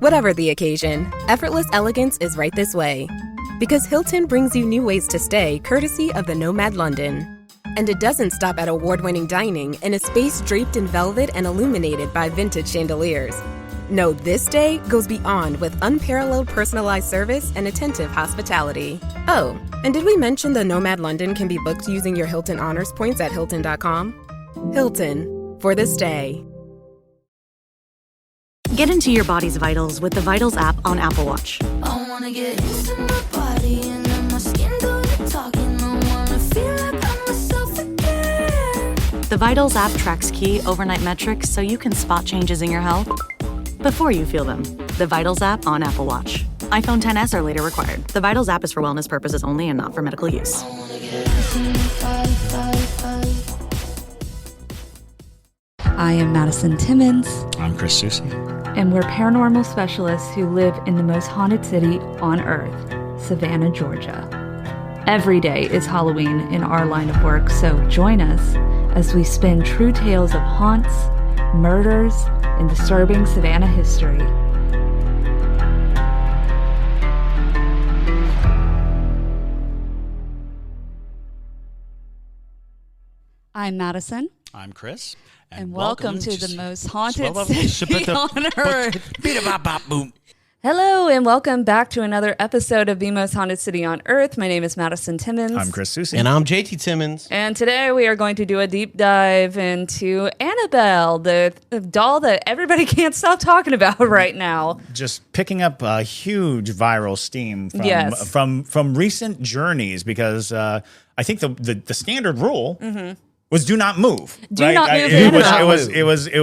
Whatever the occasion, effortless elegance is right this way. Because Hilton brings you new ways to stay courtesy of the Nomad London. And it doesn't stop at award-winning dining in a space draped in velvet and illuminated by vintage chandeliers. No, this day goes beyond with unparalleled personalized service and attentive hospitality. Oh, and did we mention the Nomad London can be booked using your Hilton Honors points at Hilton.com? Hilton, for the stay. Get into your body's vitals with the Vitals app on Apple Watch. I wanna get into my body and let my skin do the talking. I wanna feel like I'm myself again. The Vitals app tracks key overnight metrics so you can spot changes in your health before you feel them. The Vitals app on Apple Watch. iPhone XS or later required. The Vitals app is for wellness purposes only and not for medical use. I wanna get into my body. I am Madison Timmons, I'm Chris Soucy. and we're paranormal specialists who live in the most haunted city on earth, Savannah, Georgia. Every day is Halloween in our line of work, so join us as we spin true tales of haunts, murders, and disturbing Savannah history. I'm Madison, I'm Chris. and welcome to the most haunted city on earth. Boom. Hello, and welcome back to another episode of the most haunted city on earth. My name is Madison Timmons. I'm Chris Soucy. And I'm JT Timmons. And today we are going to do a deep dive into Annabelle, the doll that everybody can't stop talking about right now. Just picking up a huge viral steam from Yes. from recent journeys because I think the standard rule was do not move. Do right? not move It Annabelle.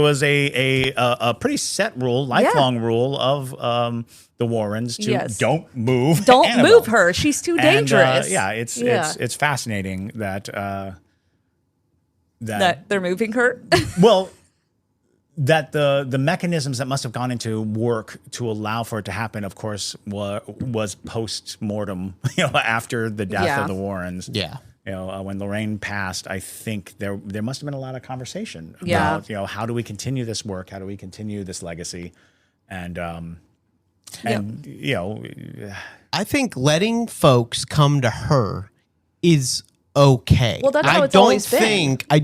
was a pretty set rule, lifelong rule of the Warrens to Yes. don't move. Don't Annabelle. move her. She's too And, dangerous. it's fascinating that that they're moving her. well, that the mechanisms that must have gone into work to allow for it to happen, of course, was post-mortem, after the death Yeah. of the Warrens. Yeah. When Lorraine passed, I think there must have been a lot of conversation Yeah. about, how do we continue this work? How do we continue this legacy? And I think letting folks come to her is okay. Well, that's how it's always been. I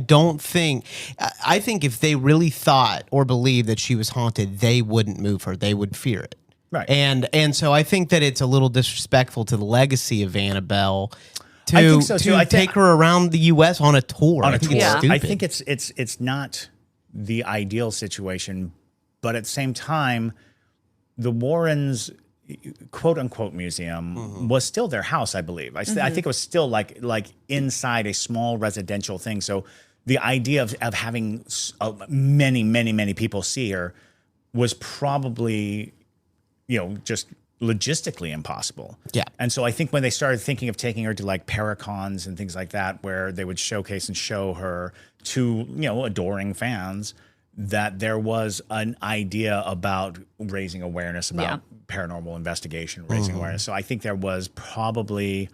think if they really thought or believed that she was haunted, they wouldn't move her. They would fear it. Right. And so I think that it's a little disrespectful to the legacy of Annabelle I think so, too. I take her around the U.S. on a tour. on I a think tour. it's Yeah. stupid. I think it's not the ideal situation, but at the same time, the Warrens' quote unquote museum was still their house, I believe. I think it was still like inside a small residential thing. So the idea of having many people see her was probably, just logistically impossible. Yeah. And so I think when they started thinking of taking her to like Paracons and things like that, where they would showcase and show her to, adoring fans, that there was an idea about raising awareness about paranormal investigation, raising awareness. So I think there was probably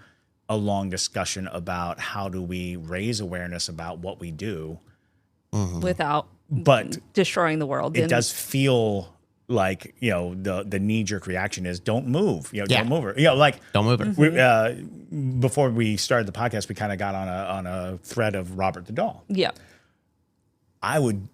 a long discussion about how do we raise awareness about what we do, Without but destroying the world. it And does feel like the knee-jerk reaction is don't move, don't move her, Don't move her. we, before we started the podcast, we kind of got on a thread of Robert the Doll. Yeah. I would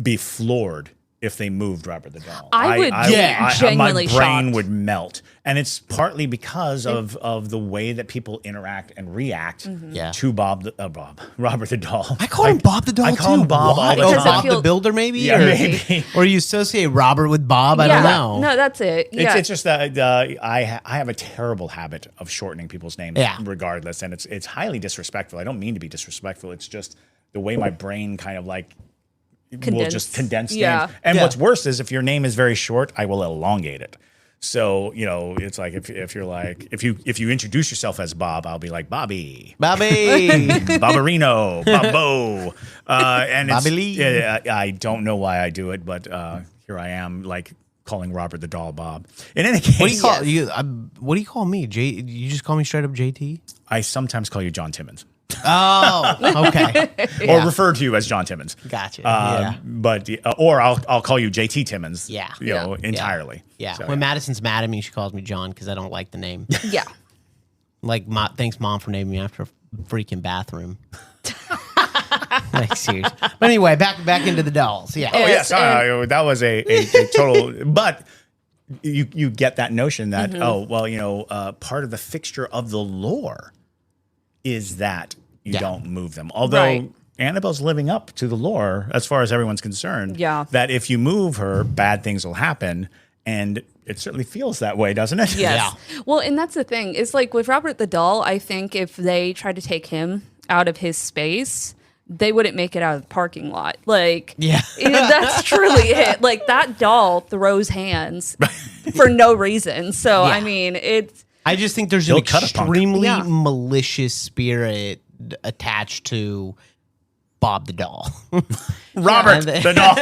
be floored if they moved Robert the Doll. I would be genuinely my brain shocked. would melt, and it's partly because of the way that people interact and react Yeah. to Robert the Doll. I call him Bob the Doll I call too. him Bob Why? all the Oh, time. Bob Because I the Builder, maybe? Yeah, or, maybe. or you associate Robert with Bob? I don't know. No, that's it. Yeah. It's just that I have a terrible habit of shortening people's names, regardless, and it's highly disrespectful. I don't mean to be disrespectful. It's just the way my brain kind of will just condense names. And what's worse is if your name is very short, I will elongate it. So it's like if you introduce yourself as Bob, I'll be like Bobby, Bobberino, Bobbo, and Bobby Lee. I don't know why I do it, but here I am, calling Robert the Doll Bob. In any case, What do you call you? What do you call me? You just call me straight up JT? I sometimes call you John Timmons. Oh, okay. or refer to you as John Timmons. Gotcha. But or I'll call you JT Timmons. Yeah. You know, entirely. Yeah. So, When Madison's mad at me, she calls me John because I don't like the name. Yeah. Like, thanks, Mom, for naming me after a freaking bathroom. Like, seriously. But anyway, back into the dolls. Yeah. Oh yes, that was a total. But you get that notion that part of the fixture of the lore is that you don't move them. Although Annabelle's living up to the lore as far as everyone's concerned. Yeah. That if you move her, bad things will happen, and it certainly feels that way, doesn't it? Yes. Yeah. Well, and that's the thing. It's like with Robert the doll, I think if they tried to take him out of his space, they wouldn't make it out of the parking lot. Like, that's truly it. Like, that doll throws hands for no reason. So, I mean, I just think there's an extremely malicious spirit attached to Bob the doll. Robert the doll.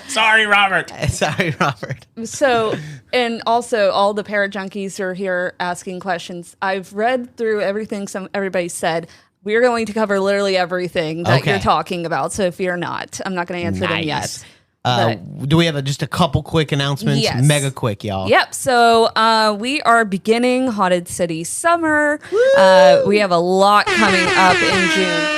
Sorry, Robert. Sorry, Robert. So, and also all the parajunkies are here asking questions. I've read through everything everybody said. We're going to cover literally everything that you're talking about. So fear not. I'm not going to answer them yet. Do we have just a couple quick announcements? Yes. Mega quick, y'all. Yep. So we are beginning Haunted City Summer. We have a lot coming up in June.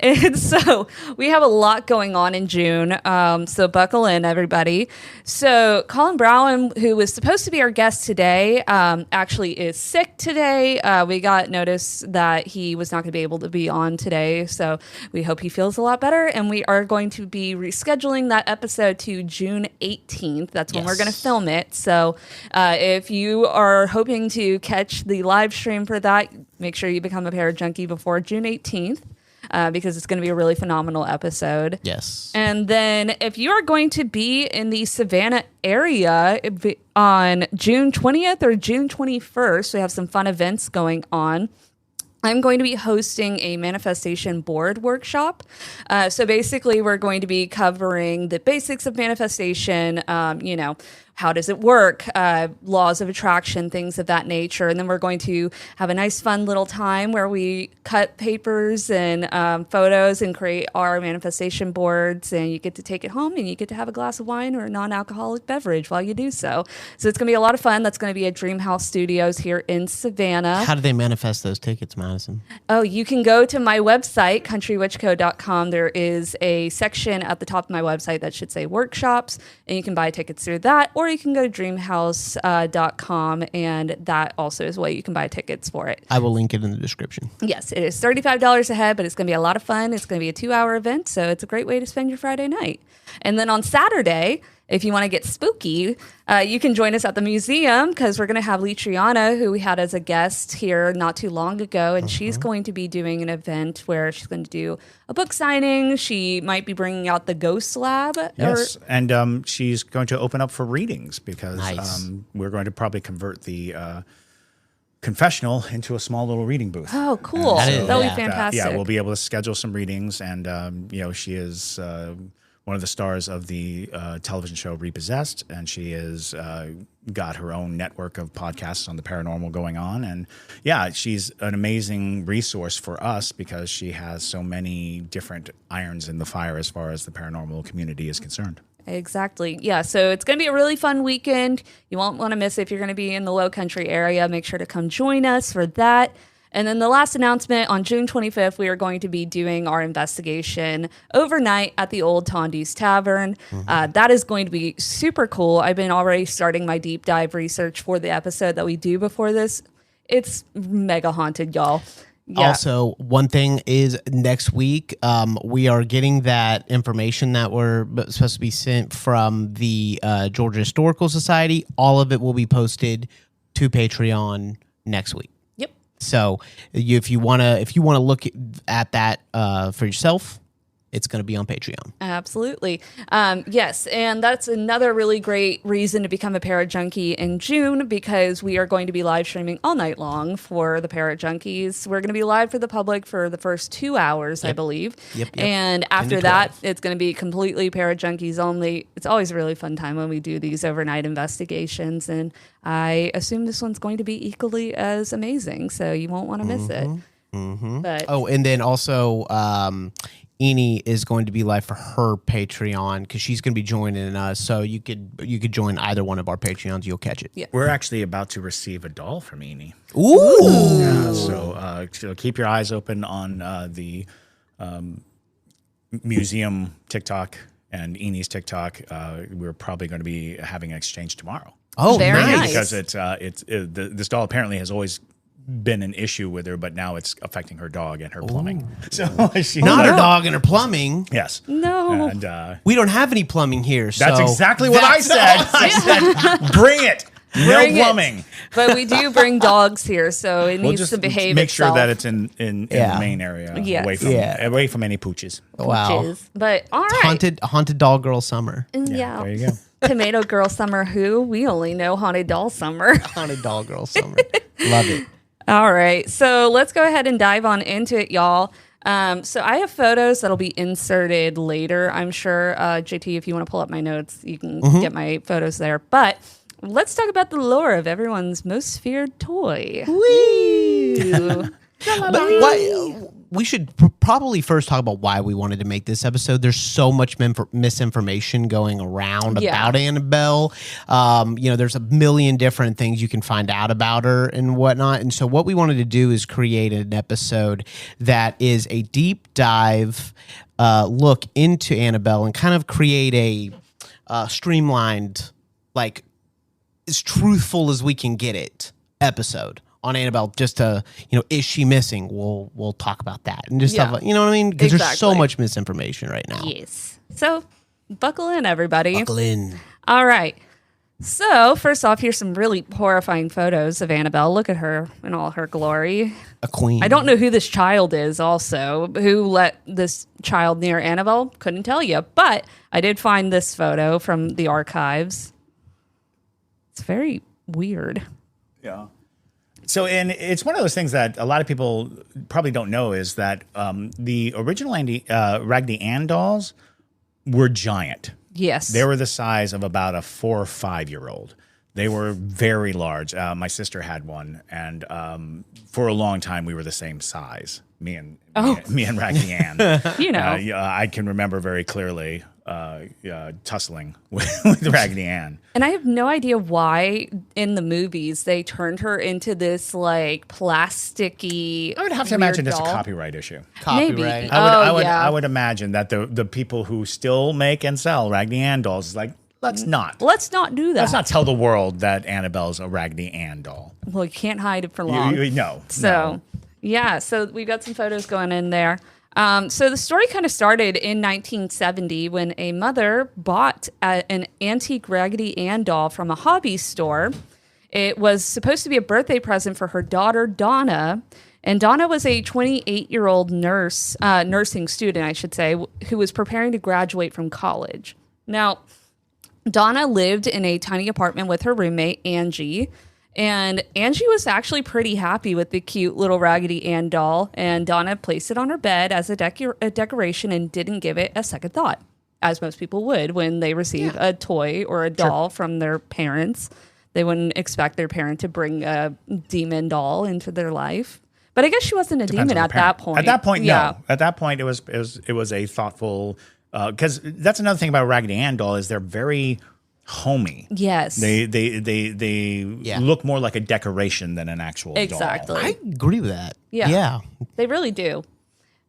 And so we have a lot going on in June. So buckle in, everybody. So Colin Brown, who was supposed to be our guest today, actually is sick today. We got notice that he was not going to be able to be on today. So we hope he feels a lot better. And we are going to be rescheduling that episode to June 18th. That's when we're going to film it. So if you are hoping to catch the live stream for that, make sure you become a Parajunkie before June 18th. Because it's going to be a really phenomenal episode. Yes. And then if you are going to be in the Savannah area on June 20th or June 21st, we have some fun events going on. I'm going to be hosting a manifestation board workshop. So basically, we're going to be covering the basics of manifestation, how does it work, laws of attraction, things of that nature. And then we're going to have a nice, fun little time where we cut papers and photos and create our manifestation boards. And you get to take it home and you get to have a glass of wine or a non-alcoholic beverage while you do so. So it's going to be a lot of fun. That's going to be at Dream House Studios here in Savannah. How do they manifest those tickets, Madison? Oh, you can go to my website, countrywitchco.com. There is a section at the top of my website that should say workshops, and you can buy tickets through that, or you can go to dreamhouse.com, and that also is a way you can buy tickets for it. I will link it in the description. Yes, it is $35 a head, but it's going to be a lot of fun. It's going to be a 2-hour event, so it's a great way to spend your Friday night. And then on Saturday, if you want to get spooky, you can join us at the museum because we're going to have Litriana, who we had as a guest here not too long ago, and she's going to be doing an event where she's going to do a book signing. She might be bringing out the Ghost Lab. Yes, and she's going to open up for readings because we're going to probably convert the confessional into a small little reading booth. Oh, cool. That'll be fantastic. We'll be able to schedule some readings, and she is one of the stars of the television show Repossessed, and she is got her own network of podcasts on the paranormal going on. And she's an amazing resource for us because she has so many different irons in the fire as far as the paranormal community is concerned. Exactly. Yeah. So it's going to be a really fun weekend. You won't want to miss it if you're going to be in the Low Country area. Make sure to come join us for that. And then the last announcement, on June 25th, we are going to be doing our investigation overnight at the Old Tondi's Tavern. That is going to be super cool. I've been already starting my deep dive research for the episode that we do before this. It's mega haunted, y'all. Yeah. Also, one thing is next week, we are getting that information that we're supposed to be sent from the Georgia Historical Society. All of it will be posted to Patreon next week. Yep. So if you wanna look at that for yourself, it's going to be on Patreon. Absolutely. Yes. And that's another really great reason to become a Parrot Junkie in June, because we are going to be live streaming all night long for the Parrot Junkies. We're going to be live for the public for the first 2 hours, I believe. Yep. And after that, it's going to be completely Parrot Junkies only. It's always a really fun time when we do these overnight investigations. And I assume this one's going to be equally as amazing. So you won't want to miss it. But And then also, Eni is going to be live for her Patreon because she's going to be joining us. So you could join either one of our Patreons. You'll catch it. Yeah. We're actually about to receive a doll from Eni. Ooh. Yeah, so keep your eyes open on the museum TikTok and Eni's TikTok. We're probably going to be having an exchange tomorrow. Oh, Very nice. nice. Because this doll apparently has always been an issue with her, but now it's affecting her dog and her plumbing. So she's Not her dog and her plumbing. Yes. No. And We don't have any plumbing here. that's so exactly what I said. I said, bring it. No Bring it. plumbing. But we do bring dogs here, so it We'll needs just to behave make itself. sure that it's in the Yeah. main area, Yes. away from any pooches. Wow. Which is- But all right. Haunted doll girl summer. Yeah. There you go. Tomato Girl Summer who? We only know Haunted Doll Summer. Haunted doll girl summer. Love it. All right. So let's go ahead and dive on into it, y'all. So I have photos that'll be inserted later. I'm sure, JT, if you want to pull up my notes, you can get my photos there. But let's talk about the lore of everyone's most feared toy. Whee! But we should probably first talk about why we wanted to make this episode. There's so much misinformation going around about Annabelle. There's a million different things you can find out about her and whatnot. And so what we wanted to do is create an episode that is a deep dive look into Annabelle and kind of create a streamlined, like as truthful as we can get it episode on Annabelle, just to, is she missing? We'll talk about that and just stuff like, you know what I mean? Because there's so much misinformation right now. Yes. So buckle in, everybody. Buckle in. All right. So first off, here's some really horrifying photos of Annabelle. Look at her in all her glory. A queen. I don't know who this child is also. Who let this child near Annabelle? Couldn't tell you. But I did find this photo from the archives. It's very weird. Yeah. So, and it's one of those things that a lot of people probably don't know is that the original Raggedy Ann dolls were giant. Yes. They were the size of about a 4 or 5 year old. They were very large. My sister had one, and for a long time we were the same size. Me and Raggedy Ann. I can remember very clearly tussling with Raggedy Ann. And I have no idea why in the movies they turned her into this like plasticky. I would have to imagine it's a copyright issue. Maybe. Copyright. I would imagine that the people who still make and sell Raggedy Ann dolls is like, let's not do that. Let's not tell the world that Annabelle's a Raggedy Ann doll. Well, you can't hide it for long. No. Yeah, so we've got some photos going in there. So the story kind of started in 1970 when a mother bought an antique Raggedy Ann doll from a hobby store. It was supposed to be a birthday present for her daughter, Donna. And Donna was a 28-year-old nursing student, I should say, who was preparing to graduate from college. Now, Donna lived in a tiny apartment with her roommate, Angie. And Angie was actually pretty happy with the cute little Raggedy Ann doll, and Donna placed it on her bed as a decoration and didn't give it a second thought, as most people would when they receive a toy or a doll from their parents. They wouldn't expect their parent to bring a demon doll into their life. But I guess she wasn't a demon at that point. At that point, no. At that point, it was a thoughtful, because that's another thing about Raggedy Ann doll is they're very homey. Yes. They look more like a decoration than an actual Exactly. doll. I agree with that. Yeah. They really do.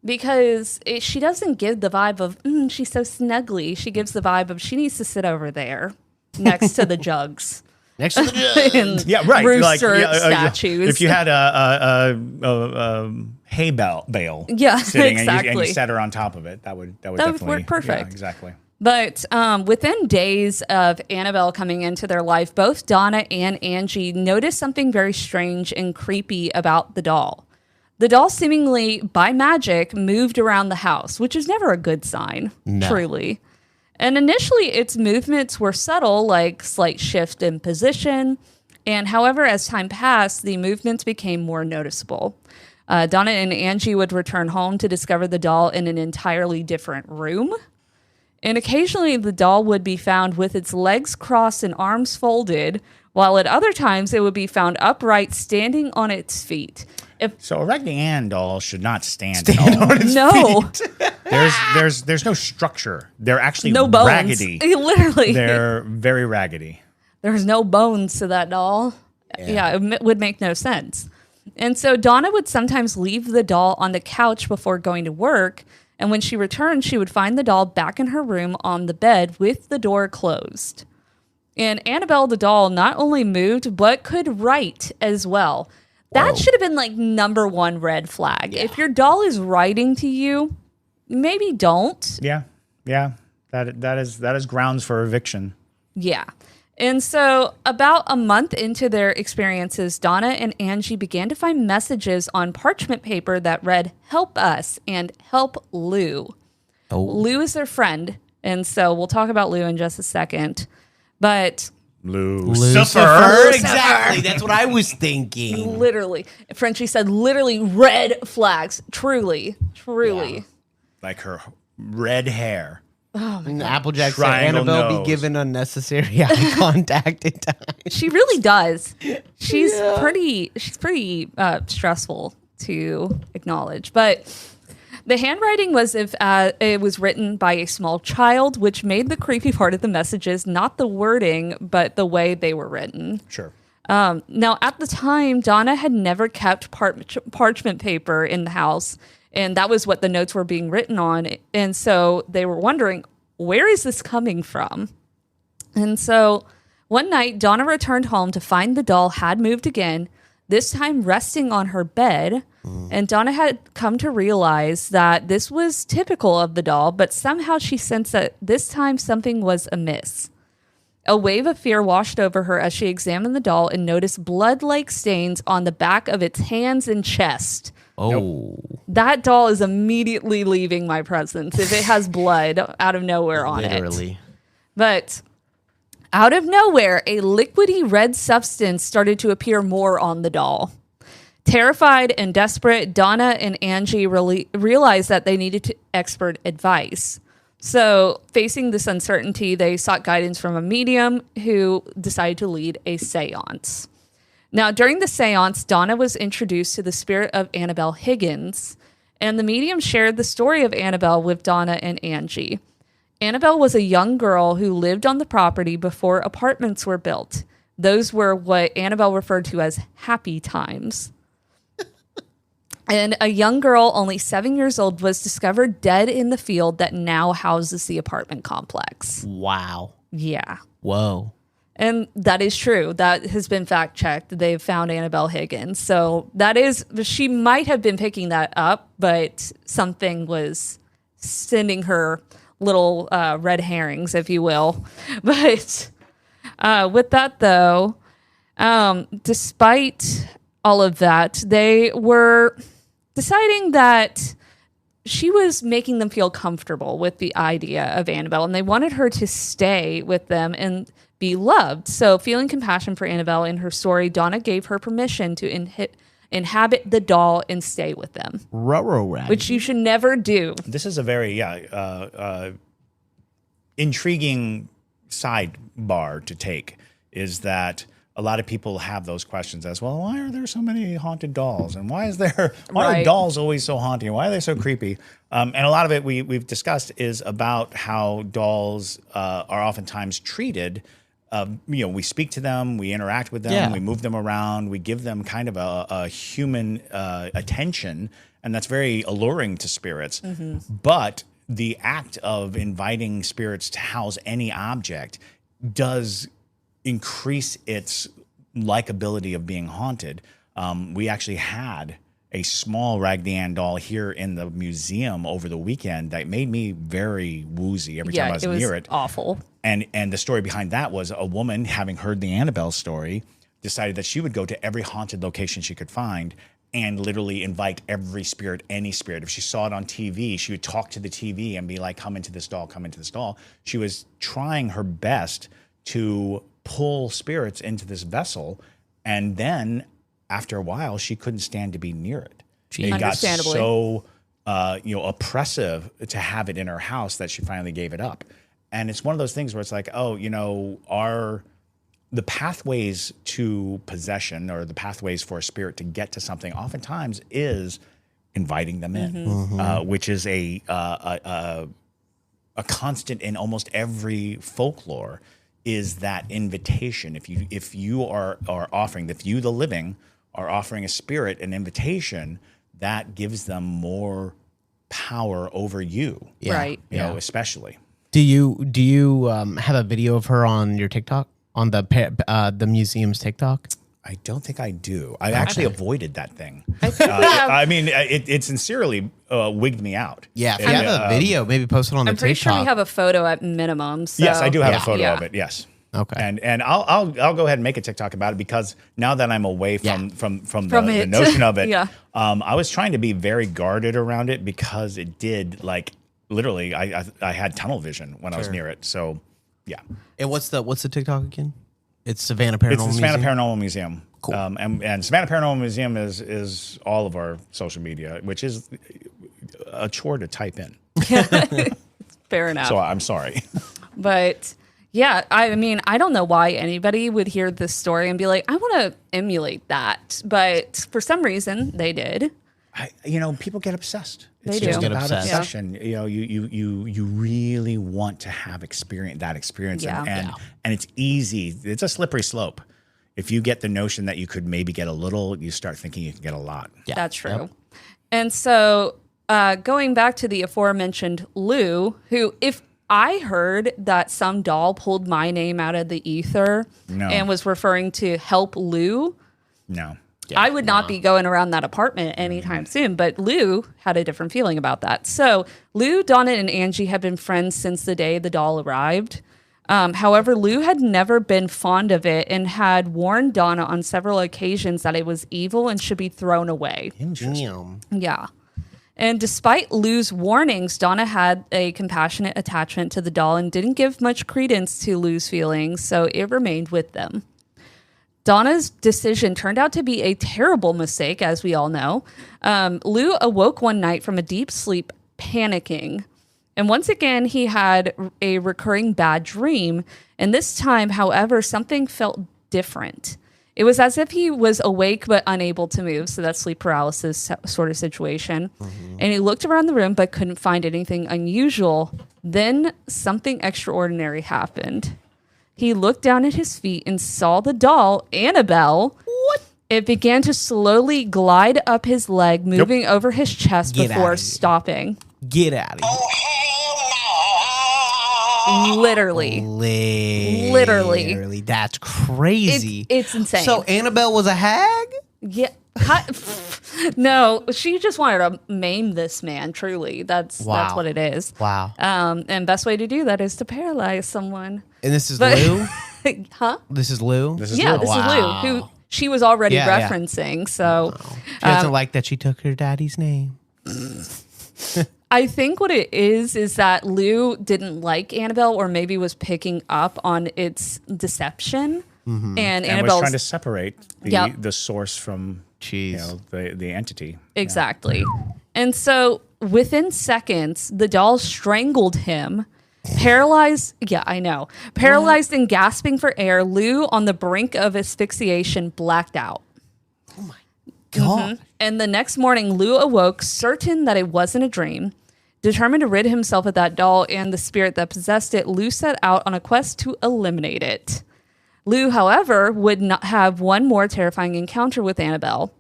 Because she doesn't give the vibe of, she's so snuggly. She gives the vibe of she needs to sit over there next to the jugs. Next to the Yeah, right. Rooster statues. If you had a hay bale sitting exactly. and you set her on top of it, that would definitely work perfect. Yeah, exactly. But within days of Annabelle coming into their life, both Donna and Angie noticed something very strange and creepy about the doll. The doll seemingly, by magic, moved around the house, which is never a good sign, truly. And initially, its movements were subtle, like slight shift in position. And however, as time passed, the movements became more noticeable. Donna and Angie would return home to discover the doll in an entirely different room. And occasionally, the doll would be found with its legs crossed and arms folded, while at other times, it would be found upright, standing on its feet. So a Raggedy Ann doll should not stand on its feet. There's no structure. They're actually no bones. raggedy. Literally. They're very raggedy. There's no bones to that doll. Yeah, it would make no sense. And so Donna would sometimes leave the doll on the couch before going to work. And when she returned, she would find the doll back in her room on the bed with the door closed. And Annabelle the doll not only moved, but could write as well. That should have been like number one red flag. Yeah. If your doll is writing to you, maybe don't. Yeah. That is grounds for eviction. Yeah. And so about a month into their experiences, Donna and Angie began to find messages on parchment paper that read, "Help us" and "Help Lou." Lou is their friend. And so we'll talk about Lou in just a second. But Lucifer. Exactly. That's what I was thinking. Literally. Frenchie said literally red flags. Truly. Yeah. Like her red hair. Oh my God. Applejack said Annabelle be given unnecessary eye contact at times. She really does. She's pretty stressful to acknowledge. But the handwriting was it was written by a small child, which made the creepy part of the messages not the wording, but the way they were written. Sure. Now, at the time, Donna had never kept parchment paper in the house, and that was what the notes were being written on. And so they were wondering, where is this coming from? And so one night, Donna returned home to find the doll had moved again, this time resting on her bed. And Donna had come to realize that this was typical of the doll, but somehow she sensed that this time something was amiss. A wave of fear washed over her as she examined the doll and noticed blood-like stains on the back of its hands and chest. Oh. That doll is immediately leaving my presence if it has blood out of nowhere on it. Literally. But out of nowhere, a liquidy red substance started to appear more on the doll. Terrified and desperate, Donna and Angie realized that they needed expert advice. So, facing this uncertainty, they sought guidance from a medium who decided to lead a seance. Now, during the seance, Donna was introduced to the spirit of Annabelle Higgins, and the medium shared the story of Annabelle with Donna and Angie. Annabelle was a young girl who lived on the property before apartments were built. Those were what Annabelle referred to as happy times. And a young girl, only 7 years old, was discovered dead in the field that now houses the apartment complex. Wow. Yeah. Whoa. And that is true. That has been fact checked. They've found Annabelle Higgins. So that is, she might have been picking that up, but something was sending her little red herrings, if you will. But with that, though, despite all of that, they were deciding that she was making them feel comfortable with the idea of Annabelle, and they wanted her to stay with them and be loved. So, feeling compassion for Annabelle in her story, Donna gave her permission to inhabit the doll and stay with them. Which you should never do. This is a very intriguing sidebar to take, is that a lot of people have those questions as well. Why are there so many haunted dolls? And why are dolls always so haunting? Why are they so creepy? And a lot of it we've discussed is about how dolls are oftentimes treated. We speak to them, we interact with them, we move them around, we give them kind of a human attention, and that's very alluring to spirits. Mm-hmm. But the act of inviting spirits to house any object does increase its likability of being haunted. We actually had a small Raggedy Ann doll here in the museum over the weekend that made me very woozy every time I was near it. Awful. And the story behind that was a woman, having heard the Annabelle story, decided that she would go to every haunted location she could find and literally invite every spirit, any spirit. If she saw it on TV, she would talk to the TV and be like, come into this doll, come into this doll. She was trying her best to pull spirits into this vessel. And then after a while, she couldn't stand to be near it. It got Understandably. so oppressive to have it in her house that she finally gave it up. And it's one of those things where it's like, oh, the pathways to possession or the pathways for a spirit to get to something oftentimes is inviting them in, which is a constant in almost every folklore, is that invitation. If you are offering, if you, the living, are offering a spirit an invitation, that gives them more power over you. Right. Especially. Do you have a video of her on your TikTok, on the museum's TikTok? I don't think I do. I actually avoided that thing. I think we have, I mean, it sincerely wigged me out. Yeah, if you have a video, maybe post it on the I'm pretty TikTok. sure we have a photo at minimum. So. Yes, I do have a Yeah. photo Yeah. of it. Yes. Okay. And I'll go ahead and make a TikTok about it, because now that I'm away from the it. notion of it, Yeah. I was trying to be very guarded around it, because it did, like, literally I had tunnel vision when I was near it. So yeah. And what's the TikTok again? It's Savannah Paranormal It's the Savannah Museum? Paranormal Museum. Cool. And Savannah Paranormal Museum is all of our social media, which is a chore to type in. Fair enough. So I'm sorry. But yeah, I mean, I don't know why anybody would hear this story and be like, I want to emulate that. But for some reason, they did. People get obsessed. It's They do. just Get about obsessed. obsession. You really want to have that experience, Yeah. and it's easy. It's a slippery slope. If you get the notion that you could maybe get a little, you start thinking you can get a lot. Yeah. That's true. And so going back to the aforementioned Lou, who, if I heard that some doll pulled my name out of the ether No. and was referring to help Lou, No. I would not be going around that apartment anytime soon. But Lou had a different feeling about that. So Lou, Donna, and Angie have been friends since the day the doll arrived. However, Lou had never been fond of it and had warned Donna on several occasions that it was evil and should be thrown away. Damn. Yeah. And despite Lou's warnings, Donna had a compassionate attachment to the doll and didn't give much credence to Lou's feelings, so it remained with them. Donna's decision turned out to be a terrible mistake, as we all know. Lou awoke one night from a deep sleep, panicking. And once again, he had a recurring bad dream. And this time, however, something felt different. It was as if he was awake but unable to move. So that's sleep paralysis sort of situation. And he looked around the room but couldn't find anything unusual. Then something extraordinary happened. He looked down at his feet and saw the doll, Annabelle. What? It began to slowly glide up his leg, moving over his chest Get out before of here. stopping. Get out of here. Literally. Literally. That's crazy. It's insane. So Annabelle was a hag? Yeah. No, she just wanted to maim this man, truly. That's Wow. what it is. Wow. And best way to do that is to paralyze someone. And this is But- Lou? Huh? This is Lou? This is Yeah, Lou. this Wow. is Lou, who she was already Yeah, yeah. referencing. So She doesn't like that she took her daddy's name. I think what it is that Lou didn't like Annabelle, or maybe was picking up on its deception. And And was Annabelle's trying to separate Yep. the source from Jeez. the entity. Exactly. And so within seconds, the doll strangled him. Paralyzed, yeah, I know. Paralyzed and gasping for air, Lou, on the brink of asphyxiation, blacked out. God. And the next morning, Lou awoke, certain that it wasn't a dream. Determined to rid himself of that doll and the spirit that possessed it, Lou set out on a quest to eliminate it. Lou, however, would not have one more terrifying encounter with Annabelle.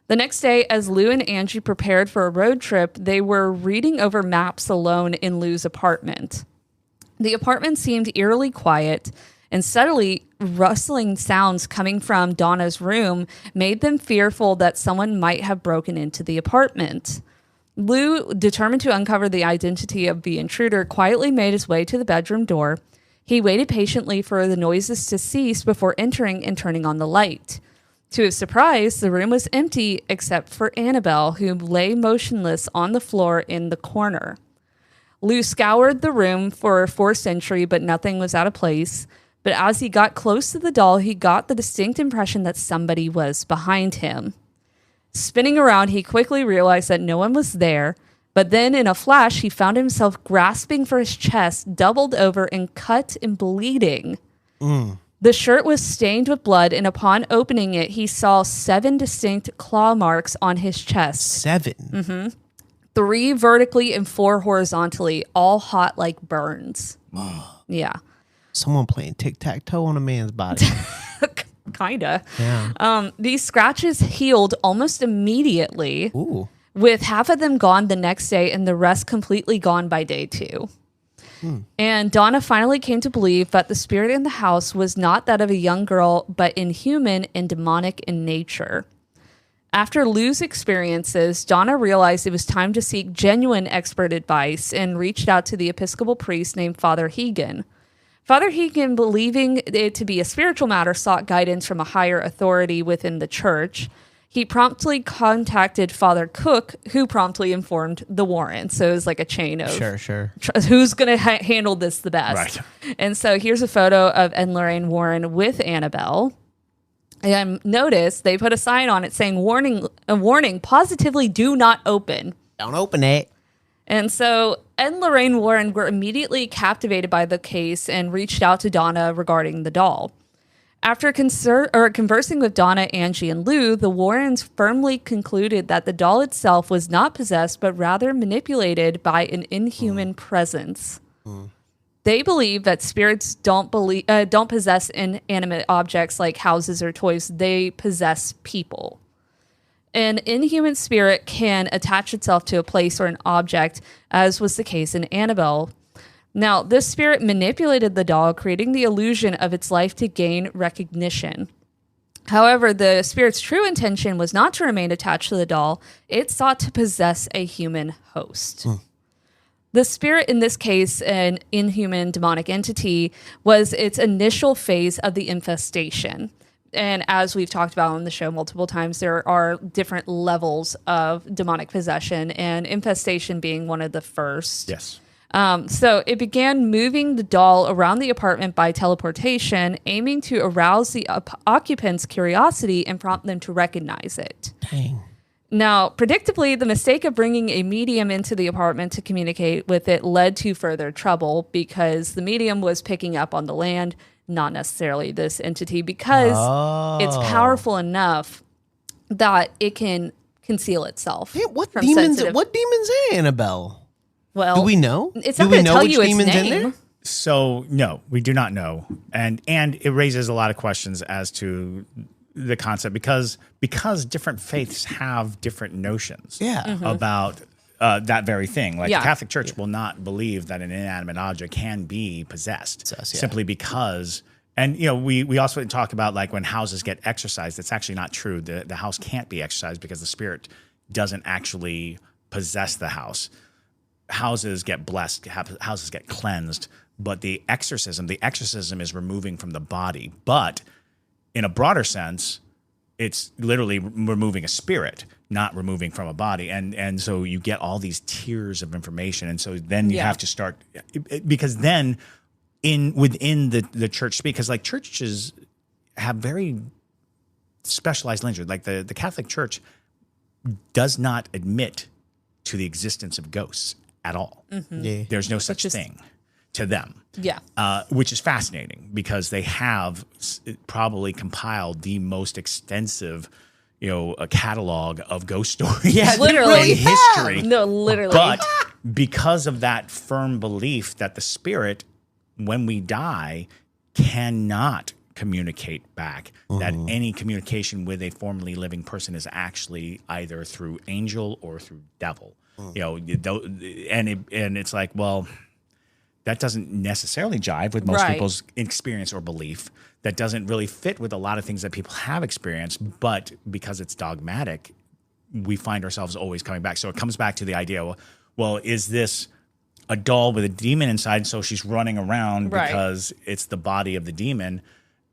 The next day, as Lou and Angie prepared for a road trip, they were reading over maps alone in Lou's apartment. The apartment seemed eerily quiet, and suddenly rustling sounds coming from Donna's room made them fearful that someone might have broken into the apartment. Lou, determined to uncover the identity of the intruder, quietly made his way to the bedroom door. He waited patiently for the noises to cease before entering and turning on the light. To his surprise, the room was empty except for Annabelle, who lay motionless on the floor in the corner. Lou scoured the room for forced entry, but nothing was out of place. But as he got close to the doll, he got the distinct impression that somebody was behind him. Spinning around, he quickly realized that no one was there, but then in a flash, he found himself grasping for his chest, doubled over and cut and bleeding. The shirt was stained with blood, and upon opening it, he saw 7 distinct claw marks on his chest. 7? 3 vertically and 4 horizontally, all hot like burns. Yeah. Someone playing tic-tac-toe on a man's body. Kinda. Yeah. These scratches healed almost immediately, Ooh. with half of them gone the next day and the rest completely gone by day 2. And Donna finally came to believe that the spirit in the house was not that of a young girl, but inhuman and demonic in nature. After Lou's experiences, Donna realized it was time to seek genuine expert advice and reached out to the Episcopal priest named Father Hegan. Father Hegan, believing it to be a spiritual matter, sought guidance from a higher authority within the church. He promptly contacted Father Cook, who promptly informed the Warrens. So it was like a chain of Sure. Who's going to handle this the best. Right. And so here's a photo of Ed and Lorraine Warren with Annabelle. And notice they put a sign on it saying, warning, positively do not open. Don't open it. And so Ed and Lorraine Warren were immediately captivated by the case and reached out to Donna regarding the doll. After conversing with Donna, Angie, and Lou, the Warrens firmly concluded that the doll itself was not possessed, but rather manipulated by an inhuman presence. They believe that spirits don't possess inanimate objects like houses or toys. They possess people. An inhuman spirit can attach itself to a place or an object, as was the case in Annabelle. Now, this spirit manipulated the doll, creating the illusion of its life to gain recognition. However, the spirit's true intention was not to remain attached to the doll. It sought to possess a human host. The spirit, in this case, an inhuman demonic entity, was its initial phase of the infestation. And as we've talked about on the show multiple times, there are different levels of demonic possession, and infestation being one of the first. Yes. So it began moving the doll around the apartment by teleportation, aiming to arouse the occupants' curiosity and prompt them to recognize it. Dang. Now, predictably, the mistake of bringing a medium into the apartment to communicate with it led to further trouble because the medium was picking up on the land, not necessarily this entity, because it's powerful enough that it can conceal itself. Yeah, what from demons? sensitive- What demons is Annabelle? Well, Do we know? It's Do not we going to know tell which you its demons in name. there? So no, we do not know, and it raises a lot of questions as to the concept because different faiths have different notions about that very thing. Like the Catholic Church will not believe that an inanimate object can be possessed simply because. And we also talk about like when houses get exorcised. It's actually not true. The house can't be exorcised because the spirit doesn't actually possess the house. Houses get blessed, houses get cleansed, but the exorcism is removing from the body. But in a broader sense, it's literally removing a spirit, not removing from a body. And so you get all these tiers of information. And so then you have to start, because then within the church, because like churches have very specialized language. Like the Catholic Church does not admit to the existence of ghosts at all. Yeah. There's no such thing to them. Yeah. Which is fascinating because they have probably compiled the most extensive, a catalog of ghost stories. Yeah, Literally. in history. No, literally. But because of that firm belief that the spirit, when we die, cannot communicate back, that any communication with a formerly living person is actually either through angel or through devil. And it's like, well, that doesn't necessarily jive with most people's experience or belief. That doesn't really fit with a lot of things that people have experienced, but because it's dogmatic, we find ourselves always coming back. So it comes back to the idea, well, is this a doll with a demon inside, so she's running around because it's the body of the demon?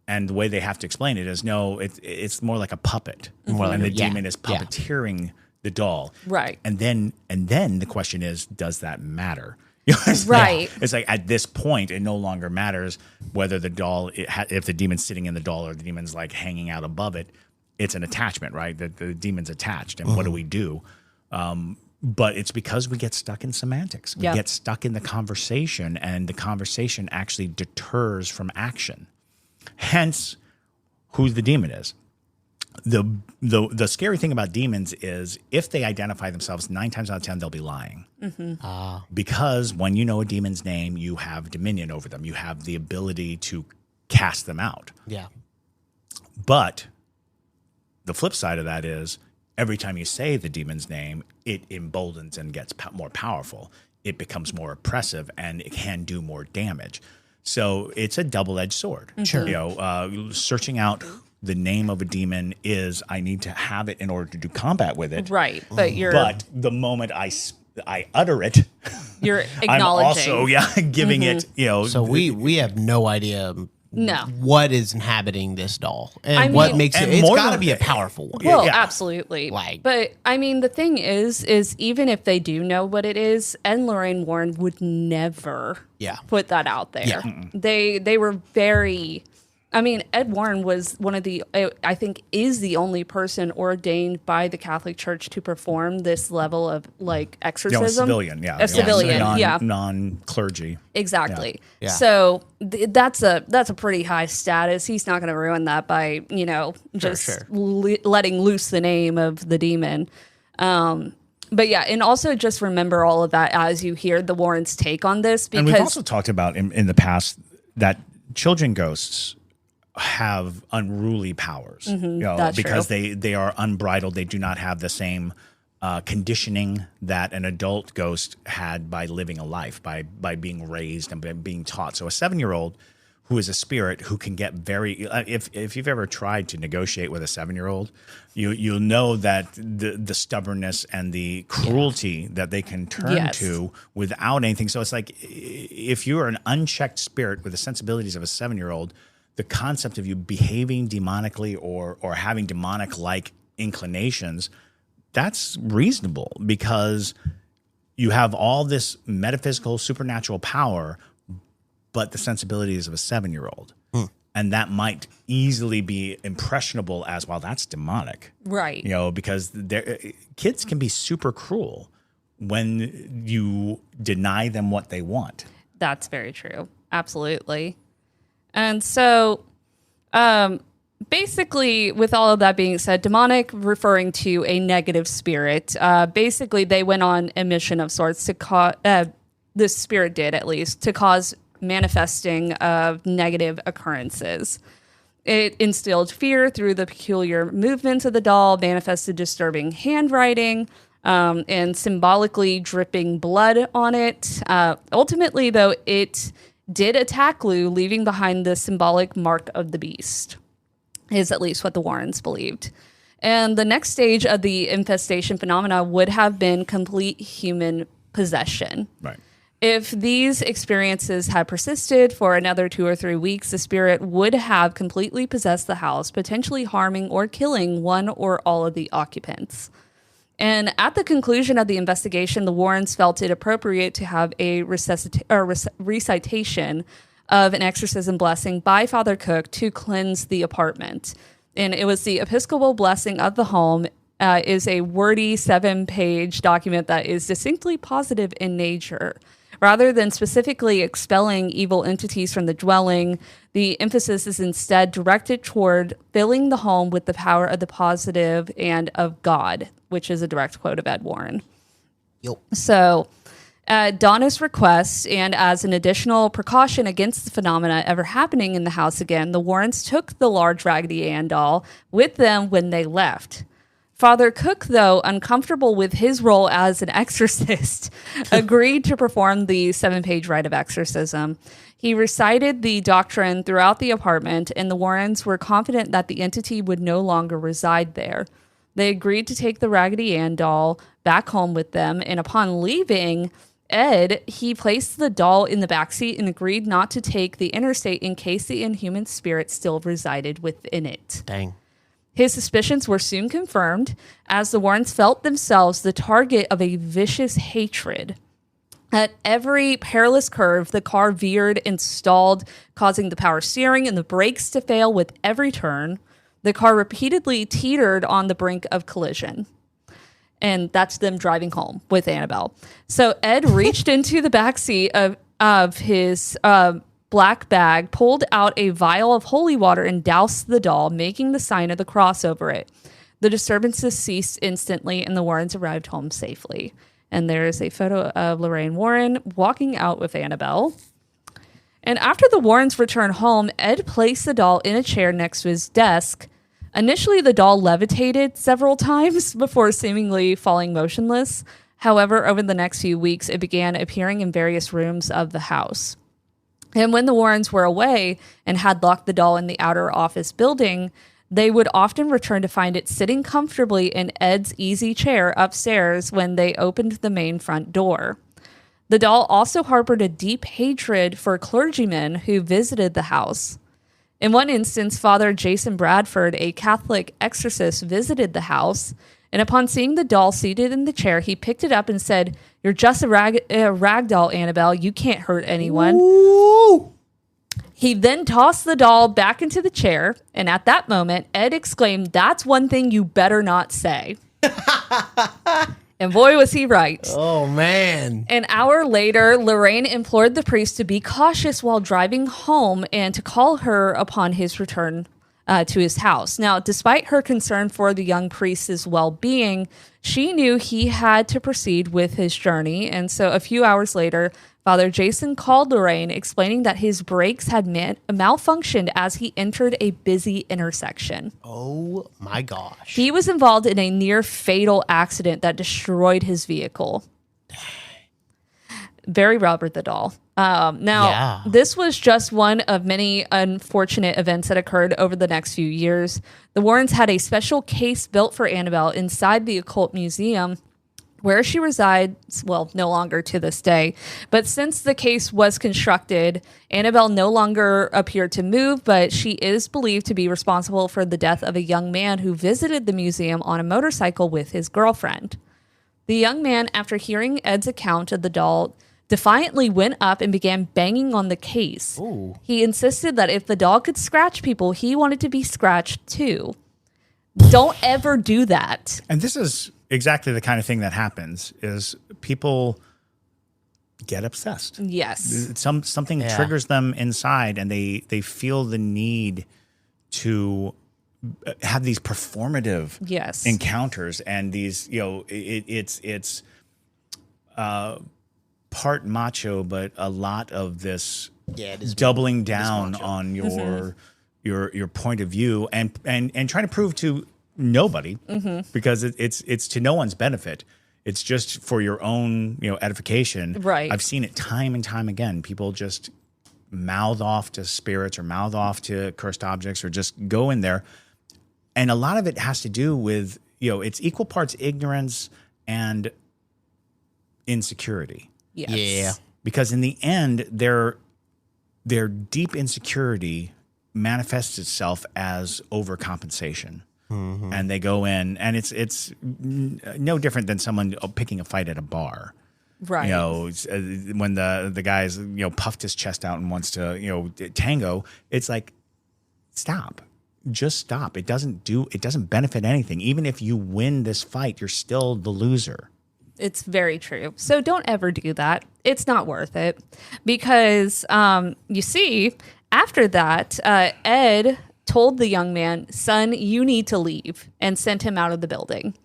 And the way they have to explain it is, no, it's more like a puppet. like And the a- yeah, demon is yeah. puppeteering the doll. Right. And then the question is, does that matter? You know, Right. It's like at this point, it no longer matters whether the doll, if the demon's sitting in the doll or the demon's like hanging out above it. It's an attachment, right? The demon's attached. And what do we do? But it's because we get stuck in semantics. We get stuck in the conversation, and the conversation actually deters from action. Hence, who the demon is. The scary thing about demons is if they identify themselves, 9 times out of 10, they'll be lying. Because when you know a demon's name, you have dominion over them. You have the ability to cast them out. Yeah. But the flip side of that is every time you say the demon's name, it emboldens and gets more powerful. It becomes more oppressive, and it can do more damage. So it's a double-edged sword. Sure. You know, searching out the name of a demon is I need to have it in order to do combat with it. Right. But But the moment I utter it, you're I'm acknowledging. also giving it. You know, So we have no idea No. what is inhabiting this doll and I what mean- makes it. And It's more got to than- be a powerful one. Well, Yeah. absolutely. Like- but I mean, the thing is even if they do know what it is, Ed and Lorraine Warren would never Yeah. put that out there. Yeah. They were very. I mean, Ed Warren was one of the, I think, is the only person ordained by the Catholic Church to perform this level of like you know, exorcism. a civilian, yeah, A civilian, yeah. non-clergy. Exactly. Yeah. So that's a pretty high status. He's not going to ruin that by just sure. letting loose the name of the demon. But yeah, and also just remember all of that as you hear the Warrens' take on this, And we've because also talked about in the past that children ghosts have unruly powers, that's because true. they are unbridled. They do not have the same conditioning that an adult ghost had by living a life, by being raised and by being taught. So a 7-year-old who is a spirit who can get very, if you've ever tried to negotiate with a 7-year-old, you'll know that the stubbornness and the cruelty that they can turn Yes. to without anything. So it's like if you're an unchecked spirit with the sensibilities of a 7-year-old, the concept of you behaving demonically or having demonic-like inclinations, that's reasonable because you have all this metaphysical, supernatural power, but the sensibilities of a 7-year-old. And that might easily be impressionable as, well, that's demonic. right. Because kids can be super cruel when you deny them what they want. That's very true. Absolutely. And so, basically, with all of that being said, demonic referring to a negative spirit, basically they went on a mission of sorts to cause, this spirit did at least, to cause manifesting of negative occurrences. It instilled fear through the peculiar movements of the doll, manifested disturbing handwriting, and symbolically dripping blood on it. Ultimately, though, it did attack Lou, leaving behind the symbolic mark of the beast, is at least what the Warrens believed. And the next stage of the infestation phenomena would have been complete human possession. Right. If these experiences had persisted for another 2 or 3 weeks, the spirit would have completely possessed the house, potentially harming or killing one or all of the occupants. And at the conclusion of the investigation, the Warrens felt it appropriate to have a recitation of an exorcism blessing by Father Cook to cleanse the apartment. And it was the Episcopal blessing of the home, is a wordy 7-page document that is distinctly positive in nature. Rather than specifically expelling evil entities from the dwelling, the emphasis is instead directed toward filling the home with the power of the positive and of God, which is a direct quote of Ed Warren. Yep. So, at Donna's request, and as an additional precaution against the phenomena ever happening in the house again, the Warrens took the large Raggedy Ann doll with them when they left. Father Cook, though, uncomfortable with his role as an exorcist, agreed to perform the 7-page rite of exorcism. He recited the doctrine throughout the apartment, and the Warrens were confident that the entity would no longer reside there. They agreed to take the Raggedy Ann doll back home with them, and upon leaving, Ed, he placed the doll in the backseat and agreed not to take the interstate in case the inhuman spirit still resided within it. Dang. His suspicions were soon confirmed as the Warrens felt themselves the target of a vicious hatred. At every perilous curve, the car veered and stalled, causing the power steering and the brakes to fail with every turn. The car repeatedly teetered on the brink of collision. And that's them driving home with Annabelle. So Ed reached into the backseat of his black bag, pulled out a vial of holy water, and doused the doll, making the sign of the cross over it. The disturbances ceased instantly, and the Warrens arrived home safely. And there is a photo of Lorraine Warren walking out with Annabelle. And after the Warrens returned home, Ed placed the doll in a chair next to his desk. Initially, the doll levitated several times before seemingly falling motionless. However, over the next few weeks, it began appearing in various rooms of the house. And when the Warrens were away and had locked the doll in the outer office building, they would often return to find it sitting comfortably in Ed's easy chair upstairs when they opened the main front door. The doll also harbored a deep hatred for clergymen who visited the house. In one instance, Father Jason Bradford, a Catholic exorcist, visited the house, and upon seeing the doll seated in the chair, he picked it up and said, "You're just a rag doll, Annabelle. You can't hurt anyone." Ooh. He then tossed the doll back into the chair, and at that moment, Ed exclaimed, "That's one thing you better not say." And boy, was he right. Oh, man. An hour later, Lorraine implored the priest to be cautious while driving home and to call her upon his return to his house. Now, despite her concern for the young priest's well-being, she knew he had to proceed with his journey. And so a few hours later, Father Jason called Lorraine, explaining that his brakes had malfunctioned as he entered a busy intersection. Oh, my gosh. He was involved in a near-fatal accident that destroyed his vehicle. Very Robert the Doll. This was just one of many unfortunate events that occurred over the next few years. The Warrens had a special case built for Annabelle inside the Occult Museum, where she resides, well, no longer to this day. But since the case was constructed, Annabelle no longer appeared to move, but she is believed to be responsible for the death of a young man who visited the museum on a motorcycle with his girlfriend. The young man, after hearing Ed's account of the doll, defiantly went up and began banging on the case. Ooh. He insisted that if the doll could scratch people, he wanted to be scratched too. Don't ever do that. And this is exactly the kind of thing that happens is people get obsessed. Yes. Something triggers them inside, and they feel the need to have these performative encounters, and these, it's part macho, but a lot of this doubling down on your point of view and trying to prove to nobody, because it's to no one's benefit. It's just for your own, edification. Right. I've seen it time and time again. People just mouth off to spirits or mouth off to cursed objects or just go in there. And a lot of it has to do with, it's equal parts ignorance and insecurity. Yes. Yeah. Because in the end, their deep insecurity manifests itself as overcompensation. Mm-hmm. And they go in, and it's no different than someone picking a fight at a bar. Right. When the guy's, puffed his chest out and wants to, tango, it's like, stop. Just stop. It doesn't benefit anything. Even if you win this fight, you're still the loser. It's very true. So don't ever do that. It's not worth it. Because, you see, after that, Ed told the young man, "Son, you need to leave," and sent him out of the building.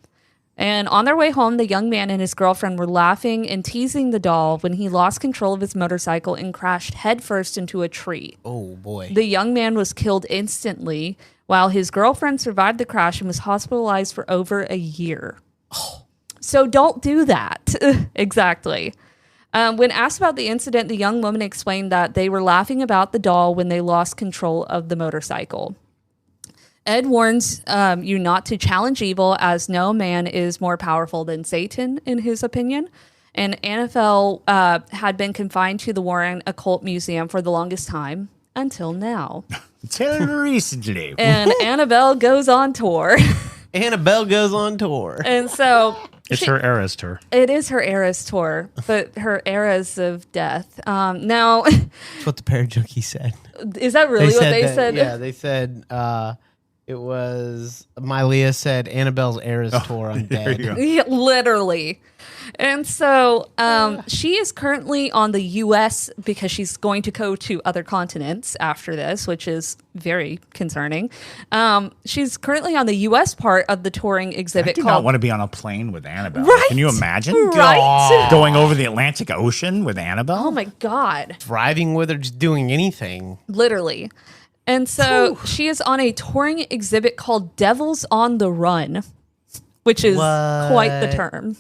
And on their way home, the young man and his girlfriend were laughing and teasing the doll when he lost control of his motorcycle and crashed headfirst into a tree. Oh, boy. The young man was killed instantly, while his girlfriend survived the crash and was hospitalized for over a year. Oh. So don't do that. Exactly. When asked about the incident, the young woman explained that they were laughing about the doll when they lost control of the motorcycle. Ed warns you not to challenge evil, as no man is more powerful than Satan, in his opinion. And Annabelle had been confined to the Warren Occult Museum for the longest time until now. Till recently. And Annabelle goes on tour. Annabelle goes on tour. And so It's her Eras tour. it is her eras tour, but her eras of death. Now, That's what the Parajunkie said. is that really what they that- said? Yeah, they said it was. Mylia said Annabelle's Eras tour. I'm there you dead. go. Yeah, literally. And so she is currently on the U.S. because she's going to go to other continents after this, which is very concerning. She's currently on the U.S. part of the touring I exhibit do called... not want to be on a plane with Annabelle. Right? Can you imagine? Right? Going over the Atlantic Ocean with Annabelle? Oh, my God. Driving with her, just doing anything. Literally. And so she is on a touring exhibit called Devils on the Run, which is quite the term,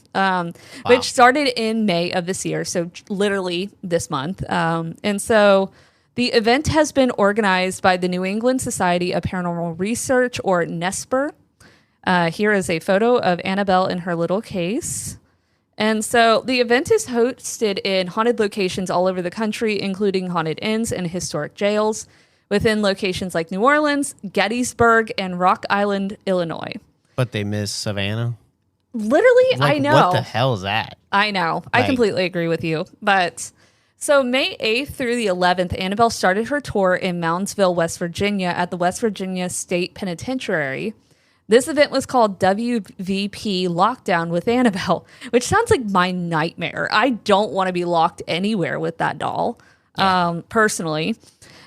which started in May of this year, so literally this month. And so the event has been organized by the New England Society of Paranormal Research, or NESPR. Here is a photo of Annabelle in her little case. And so the event is hosted in haunted locations all over the country, including haunted inns and historic jails, within locations like New Orleans, Gettysburg, and Rock Island, Illinois. But they miss Savannah. Literally, Like, I know. What the hell is that? I know. I Like- completely agree with you. But so May 8th through the 11th, Annabelle started her tour in Moundsville, West Virginia at the West Virginia State Penitentiary. This event was called WVP Lockdown with Annabelle, which sounds like my nightmare. I don't want to be locked anywhere with that doll, personally.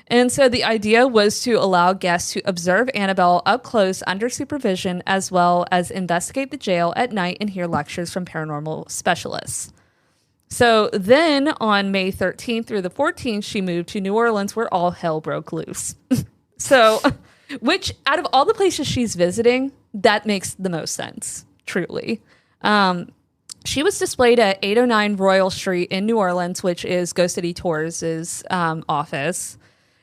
And so the idea was to allow guests to observe Annabelle up close under supervision, as well as investigate the jail at night and hear lectures from paranormal specialists. So then on May 13th through the 14th, she moved to New Orleans, where all hell broke loose. So, which out of all the places she's visiting, that makes the most sense, truly. She was displayed at 809 Royal Street in New Orleans, which is Ghost City Tours' office.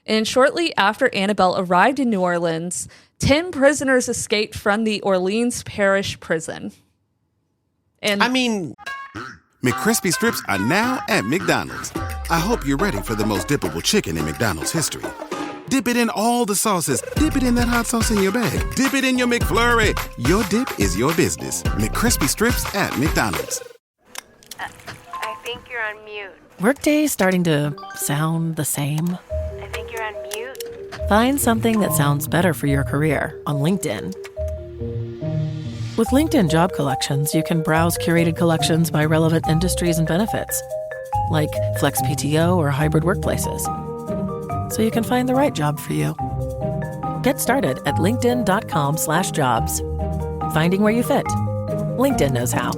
And shortly after Annabelle arrived in New Orleans, 10 prisoners escaped from the Orleans Parish Prison. And I mean, McCrispy strips are now at McDonald's. I hope you're ready for the most dippable chicken in McDonald's history. Dip it in all the sauces. Dip it in that hot sauce in your bag. Dip it in your McFlurry. Your dip is your business. McCrispy strips at McDonald's. I think you're on mute. Workday starting to sound the same? I think you're on mute. Find something that sounds better for your career on LinkedIn. With LinkedIn Job Collections, you can browse curated collections by relevant industries and benefits, like flex PTO or hybrid workplaces, so you can find the right job for you. Get started at linkedin.com/jobs. Finding where you fit. LinkedIn knows how.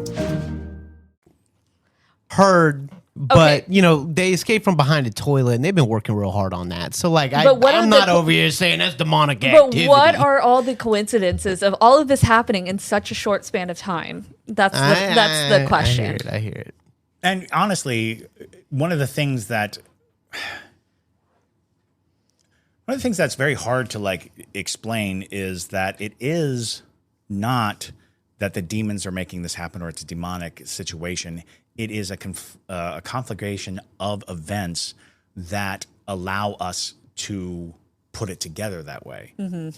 heard, but Okay. you know, they escaped from behind a toilet and they've been working real hard on that. So like, But what are I'm the not co- over here saying that's demonic But activity. what are all the coincidences of all of this happening in such a short span of time? That's the question. I hear it. And honestly, one of the things that's very hard to like explain is that it is not that the demons are making this happen or it's a demonic situation. It is a conflagration of events that allow us to put it together that way. Mm-hmm.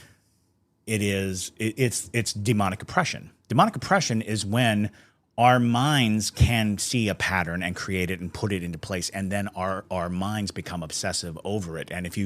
It's demonic oppression. Demonic oppression is when our minds can see a pattern and create it and put it into place, and then our minds become obsessive over it. And if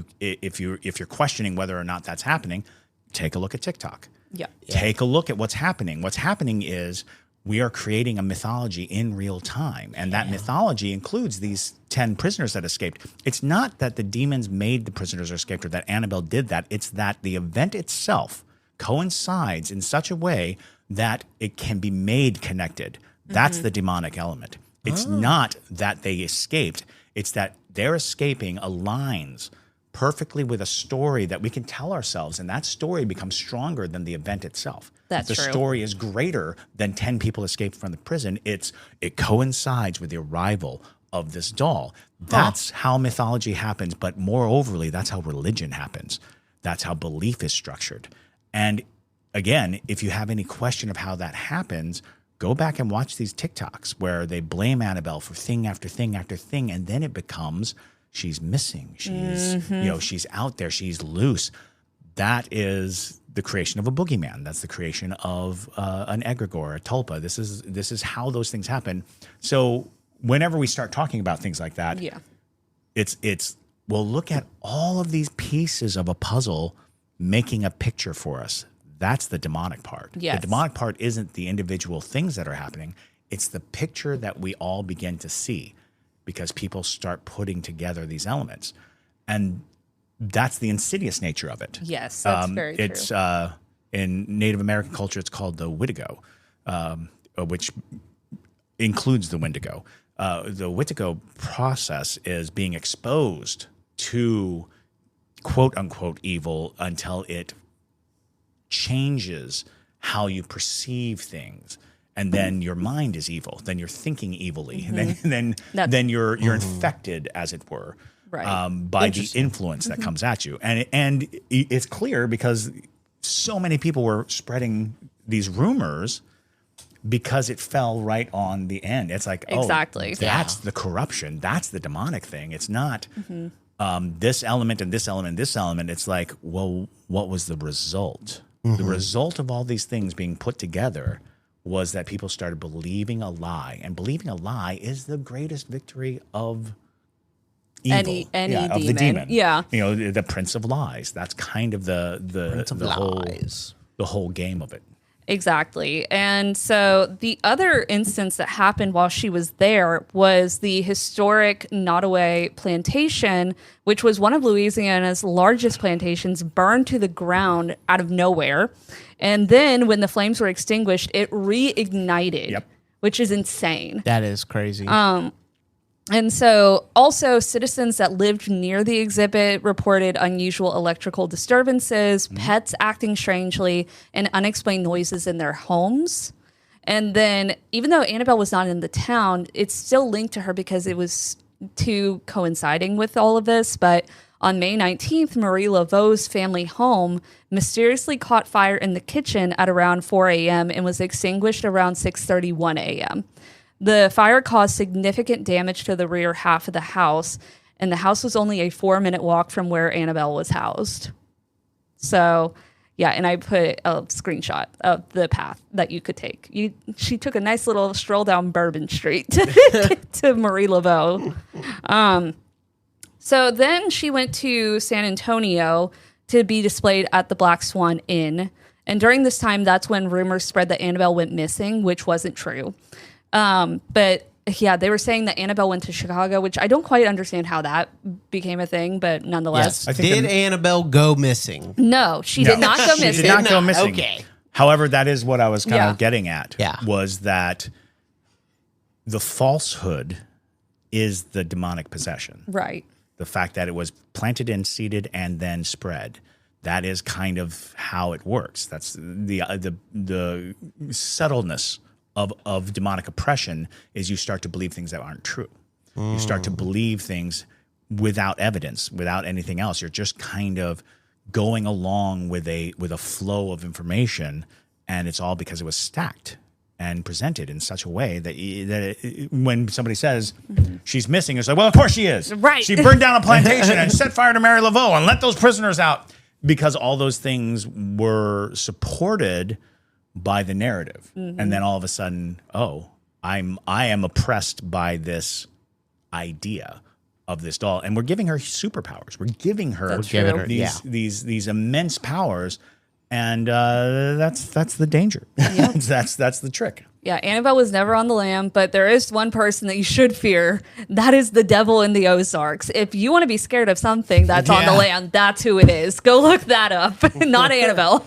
you're questioning whether or not that's happening, take a look at TikTok. Yeah. Take a look at what's happening. What's happening is we are creating a mythology in real time, and that mythology includes these 10 prisoners that escaped. It's not that the demons made the prisoners escape or that Annabelle did that. It's that the event itself coincides in such a way that it can be made connected. That's the demonic element. It's not that they escaped. It's that their escaping aligns perfectly with a story that we can tell ourselves, and that story becomes stronger than the event itself. That's the true. story is greater than 10 people escaped from the prison. It coincides with the arrival of this doll. That's how mythology happens, but more overly, that's how religion happens. That's how belief is structured. And again, if you have any question of how that happens, Go back and watch these TikToks where they blame Annabelle for thing after thing after thing, and then it becomes she's missing. She's she's out there. She's loose. That is the creation of a boogeyman. That's the creation of an egregore, a tulpa. This is how those things happen. So whenever we start talking about things like that, it's well, look at all of these pieces of a puzzle making a picture for us. That's the demonic part. Yes. The demonic part isn't the individual things that are happening. It's the picture that we all begin to see because people start putting together these elements. And that's the insidious nature of it. Yes, that's very true. It's in Native American culture, it's called the Witigo, which includes the Wendigo. The Witigo process is being exposed to quote unquote evil until it changes how you perceive things. And then your mind is evil. Then you're thinking evilly. And then you're infected, as it were, by the influence that comes at you. And it's clear because so many people were spreading these rumors because it fell right on the end. It's like, exactly. That's the corruption. That's the demonic thing. It's not this element and this element and this element. It's like, well, what was the result? The result of all these things being put together was that people started believing a lie. And believing a lie is the greatest victory of evil. Any demon. Of the demon. Yeah. The Prince of Lies. That's kind of the whole game of it. Exactly. And so the other instance that happened while she was there was the historic Nottoway plantation, which was one of Louisiana's largest plantations, burned to the ground out of nowhere. And then when the flames were extinguished, it reignited, which is insane. That is crazy. And so also citizens that lived near the exhibit reported unusual electrical disturbances, pets acting strangely, and unexplained noises in their homes. And then even though Annabelle was not in the town, it's still linked to her because it was too coinciding with all of this. But on May 19th, Marie Laveau's family home mysteriously caught fire in the kitchen at around 4 a.m. and was extinguished around 6:31 a.m. The fire caused significant damage to the rear half of the house, and the house was only a 4-minute walk from where Annabelle was housed. So, yeah, and I put a screenshot of the path that you could take. She took a nice little stroll down Bourbon Street to Marie Laveau. So then she went to San Antonio to be displayed at the Black Swan Inn. And during this time, that's when rumors spread that Annabelle went missing, which wasn't true. But yeah, they were saying that Annabelle went to Chicago, which I don't quite understand how that became a thing, but nonetheless. Yes. Did Annabelle go missing? No, she did not go missing. She did not go missing. Okay. However, that is what I was kind of getting at. Yeah. Was that the falsehood is the demonic possession. Right. The fact that it was planted and seeded and then spread. That is kind of how it works. That's the subtleness of demonic oppression is you start to believe things that aren't true. You start to believe things without evidence, without anything else. You're just kind of going along with a flow of information, and it's all because it was stacked and presented in such a way that when somebody says she's missing, it's like, well, of course she is. Right. She burned down a plantation and set fire to Mary Laveau and let those prisoners out, because all those things were supported by the narrative. And then all of a sudden, I am oppressed by this idea of this doll, and we're giving her superpowers. We're giving her these immense powers, and that's the danger. Yep. that's the trick. Yeah, Annabelle was never on the lam, but there is one person that you should fear. That is the devil in the Ozarks. If you want to be scared of something that's on the lam, that's who it is. Go look that up. Not Annabelle.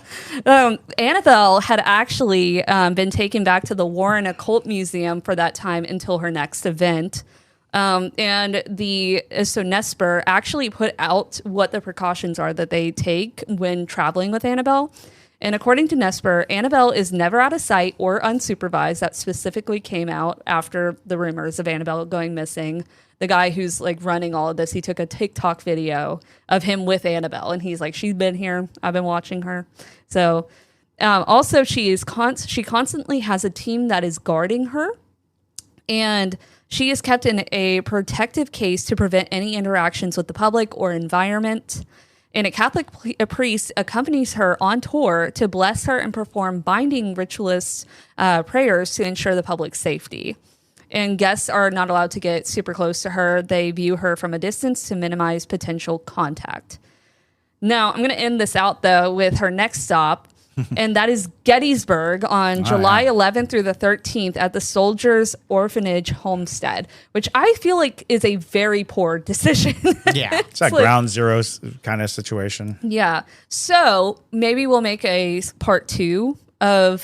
Annabelle had actually been taken back to the Warren Occult Museum for that time until her next event. And Nesper actually put out what the precautions are that they take when traveling with Annabelle. And according to Nesper, Annabelle is never out of sight or unsupervised. That specifically came out after the rumors of Annabelle going missing. The guy who's like running all of this, he took a TikTok video of him with Annabelle, and he's like, she's been here. I've been watching her. So Also, she constantly has a team that is guarding her, and she is kept in a protective case to prevent any interactions with the public or environment. And a Catholic priest accompanies her on tour to bless her and perform binding ritualist prayers to ensure the public's safety. And guests are not allowed to get super close to her. They view her from a distance to minimize potential contact. Now, I'm going to end this out, though, with her next stop, and that is Gettysburg on July 11th through the 13th at the Soldiers Orphanage Homestead, which I feel like is a very poor decision. Yeah. It's like ground zero kind of situation. Yeah. So maybe we'll make a part 2 of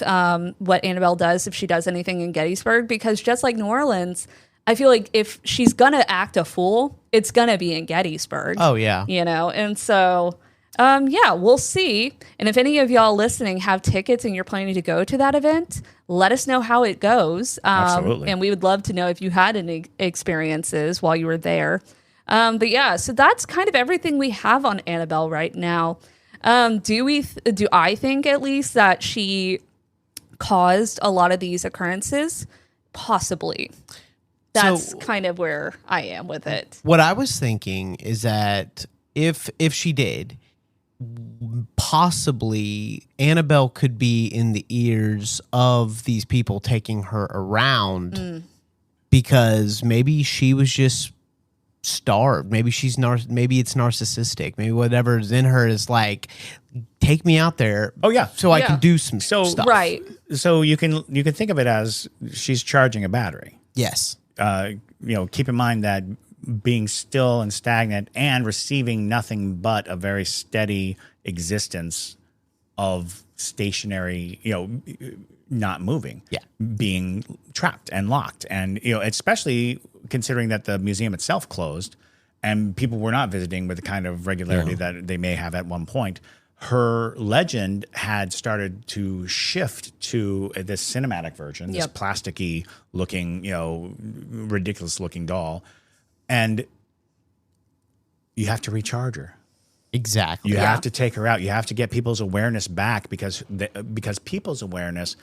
what Annabelle does if she does anything in Gettysburg, because just like New Orleans, I feel like if she's going to act a fool, it's going to be in Gettysburg. Oh, yeah. You know, and so... yeah, we'll see. And if any of y'all listening have tickets and you're planning to go to that event, let us know how it goes. Absolutely. And we would love to know if you had any experiences while you were there. But yeah, so that's kind of everything we have on Annabelle right now. Do I think at least that she caused a lot of these occurrences? Possibly. That's kind of where I am with it. What I was thinking is that if she did, possibly Annabelle could be in the ears of these people taking her around because maybe she was just starved. Maybe maybe it's narcissistic. Maybe whatever's in her is like, take me out there. Oh yeah, so I can do some stuff. Right. So you can think of it as she's charging a battery. Yes. Keep in mind that being still and stagnant and receiving nothing but a very steady existence of stationary, not moving, being trapped and locked. And, especially considering that the museum itself closed and people were not visiting with the kind of regularity that they may have at one point, her legend had started to shift to this cinematic version, this plasticky looking, ridiculous looking doll. And you have to recharge her. Exactly. You have to take her out. You have to get people's awareness back because people's awareness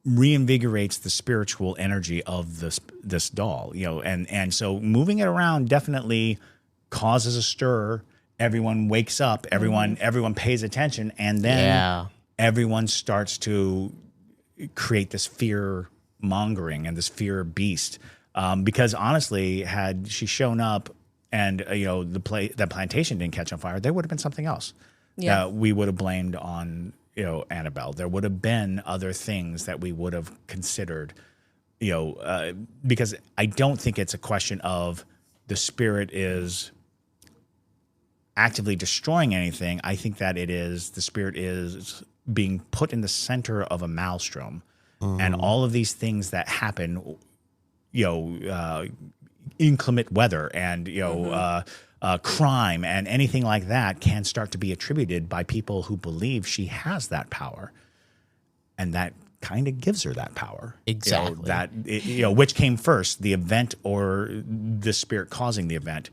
reinvigorates the spiritual energy of this doll. And so moving it around definitely causes a stir. Everyone wakes up. Everyone pays attention, and then everyone starts to create this fear mongering and this fear beast. Because honestly, had she shown up and the plantation didn't catch on fire, there would have been something else. Yeah, we would have blamed on Annabelle. There would have been other things that we would have considered. Because I don't think it's a question of the spirit is actively destroying anything. I think that the spirit is being put in the center of a maelstrom, and all of these things that happen. Inclement weather and crime and anything like that can start to be attributed by people who believe she has that power, and that kind of gives her that power. Exactly. Which came first, the event or the spirit causing the event?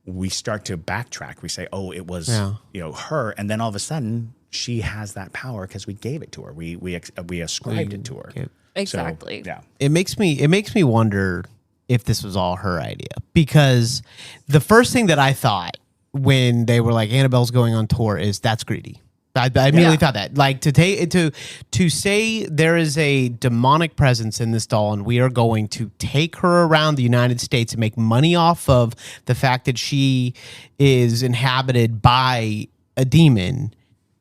We start to backtrack. We say, "Oh, it was her," and then all of a sudden she has that power because we gave it to her. We ascribed it to her. Exactly. So, It makes me wonder if this was all her idea, because the first thing that I thought when they were like Annabelle's going on tour is that's greedy. I immediately thought that, like, to say there is a demonic presence in this doll and we are going to take her around the United States and make money off of the fact that she is inhabited by a demon.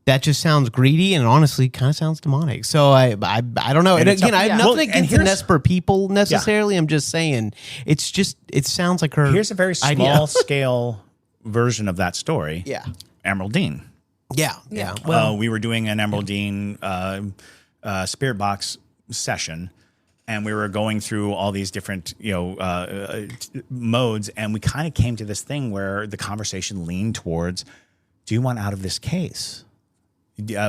That just sounds greedy and honestly kind of sounds demonic. So I don't know. And again, I have nothing against the Nesper people necessarily. I'm just saying it sounds like her. Here's a very small scale version of that story. Yeah. Emeraldine. Yeah. Well, we were doing an Emeraldine spirit box session, and we were going through all these different modes, and we kind of came to this thing where the conversation leaned towards, do you want out of this case?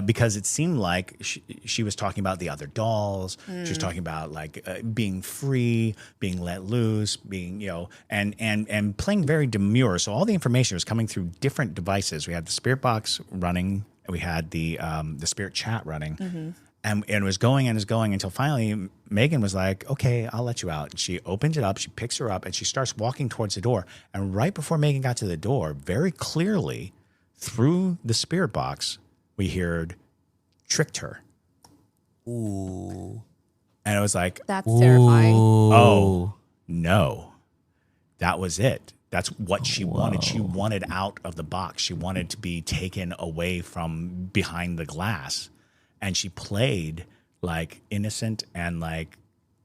Because it seemed like she was talking about the other dolls. She was talking about being free, being let loose, being and playing very demure. So all the information was coming through different devices. We had the spirit box running we had the spirit chat running. And it was going until finally Megan was like, okay, I'll let you out. And she opens it up, she picks her up, and she starts walking towards the door. And right before Megan got to the door, very clearly through the spirit box, we heard tricked her. Ooh. And it was like, That's terrifying. oh, no. That was it. That's what she wanted. She wanted out of the box. She wanted to be taken away from behind the glass. And she played like innocent and like,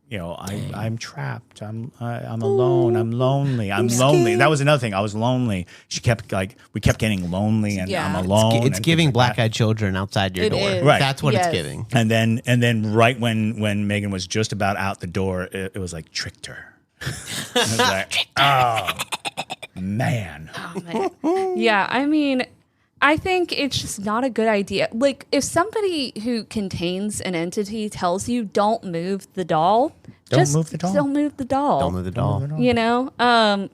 you know, I'm trapped. I'm alone. I'm lonely. I'm lonely. That was another thing. I was lonely. She kept we kept getting lonely and I'm alone. It's giving black-eyed children outside your door. Is. Right. That's what it's giving. And then right when Megan was just about out the door, it was like tricked her. I was like, oh, man. Yeah, I mean, I think it's just not a good idea. Like, if somebody who contains an entity tells you don't move the doll, Don't move the doll. Don't move the doll. Don't move the doll. You know? Don't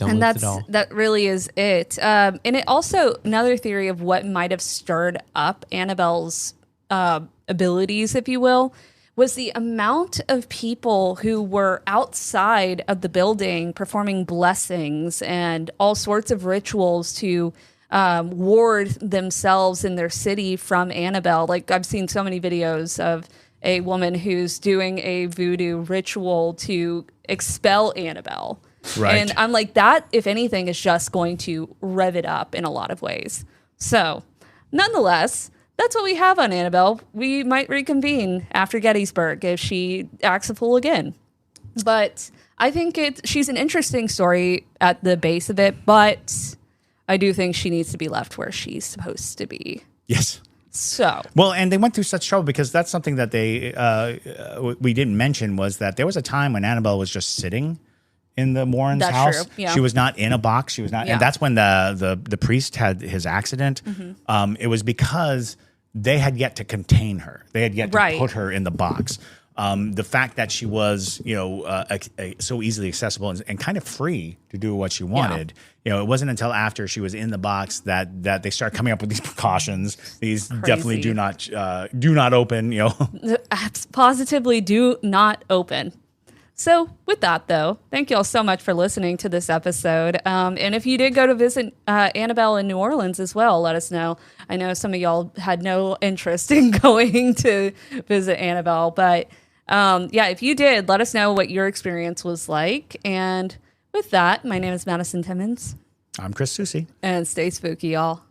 move And the doll. that really is it. And it also, another theory of what might have stirred up Annabelle's abilities, if you will, was the amount of people who were outside of the building performing blessings and all sorts of rituals to ward themselves in their city from Annabelle. Like, I've seen so many videos of a woman who's doing a voodoo ritual to expel Annabelle. Right. And I'm like, that, if anything, is just going to rev it up in a lot of ways. So, nonetheless, that's what we have on Annabelle. We might reconvene after Gettysburg if she acts a fool again. But I think she's an interesting story at the base of it, but I do think she needs to be left where she's supposed to be. Yes. So. Well, and they went through such trouble because that's something that we didn't mention was that there was a time when Annabelle was just sitting in the Warrens' That's house. true, yeah. She was not in a box. She was not, Yeah. and that's when the priest had his accident. It was because they had yet to contain her. They had yet to put her in the box. The fact that she was, so easily accessible and kind of free to do what she wanted. It wasn't until after she was in the box that they started coming up with these precautions. These definitely do not open. Positively do not open. So with that, though, thank you all so much for listening to this episode. And if you did go to visit Annabelle in New Orleans as well, let us know. I know some of y'all had no interest in going to visit Annabelle, but if you did, let us know what your experience was like. And with that, my name is Madison Timmons. I'm Chris Susi. And stay spooky, y'all.